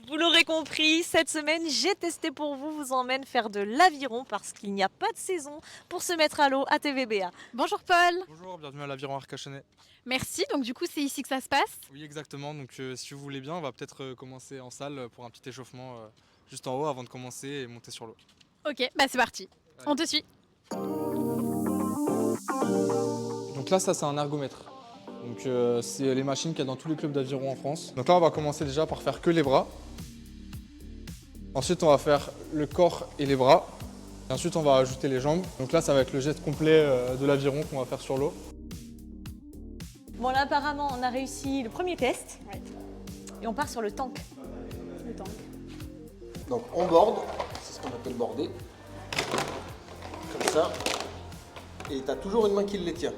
Vous l'aurez compris, cette semaine, j'ai testé pour vous, vous emmène faire de l'aviron parce qu'il n'y a pas de saison pour se mettre à l'eau à TVBA. Bonjour Paul, Bonjour, bienvenue à l'Aviron Arcachonnais. merci. Donc du coup, c'est ici que ça se passe. Oui, exactement. Donc, si vous voulez bien, on va peut-être commencer en salle pour un petit échauffement juste en haut avant de commencer et monter sur l'eau. Ok, bah c'est parti. Allez. On te suit. Donc là, ça, c'est un ergomètre. Donc, c'est les machines qu'il y a dans tous les clubs d'aviron en France. Donc là, on va commencer déjà par faire que les bras. Ensuite, on va faire le corps et les bras. Et ensuite, on va ajouter les jambes. Donc là, ça va être le geste complet de l'aviron qu'on va faire sur l'eau. Bon là apparemment on a réussi le premier test et on part sur le tank. Donc on borde, c'est ce qu'on appelle border, comme ça, et tu as toujours une main qui les tient.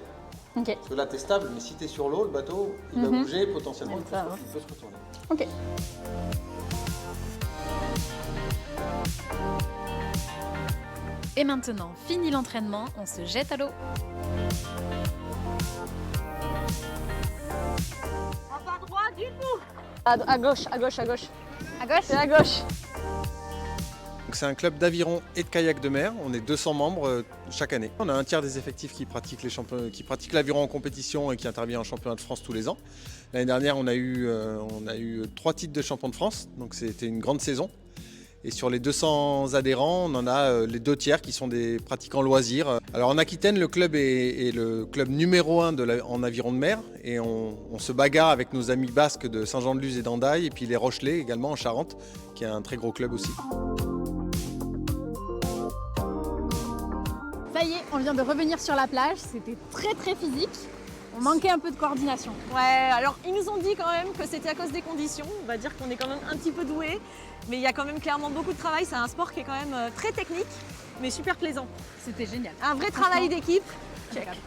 Ok. Parce que là tu es stable, mais si tu es sur l'eau, le bateau il va bouger, potentiellement il peut se retourner. Ok. Et maintenant, fini l'entraînement, on se jette à l'eau. Pas droit du tout. À gauche, à gauche, à gauche. À gauche. C'est à gauche. Donc c'est un club d'aviron et de kayak de mer, on est 200 membres chaque année. On a un tiers des effectifs qui pratiquent l'aviron en compétition et qui intervient en championnat de France tous les ans. L'année dernière on a eu 3 titres de champion de France, donc c'était une grande saison. Et sur les 200 adhérents, on en a les 2 tiers qui sont des pratiquants loisirs. Alors en Aquitaine, le club est le club numéro 1 en aviron de mer. Et on se bagarre avec nos amis basques de Saint-Jean-de-Luz et d'Andaille. Et puis les Rochelais également en Charente, qui est un très gros club aussi. Ça y est, on vient de revenir sur la plage. C'était très physique. On manquait un peu de coordination. Ouais, alors ils nous ont dit quand même que c'était à cause des conditions. On va dire qu'on est quand même un petit peu doué, mais il y a quand même clairement beaucoup de travail. C'est un sport qui est quand même très technique, mais super plaisant. C'était génial. Un vrai travail d'équipe. Check. Impeccable.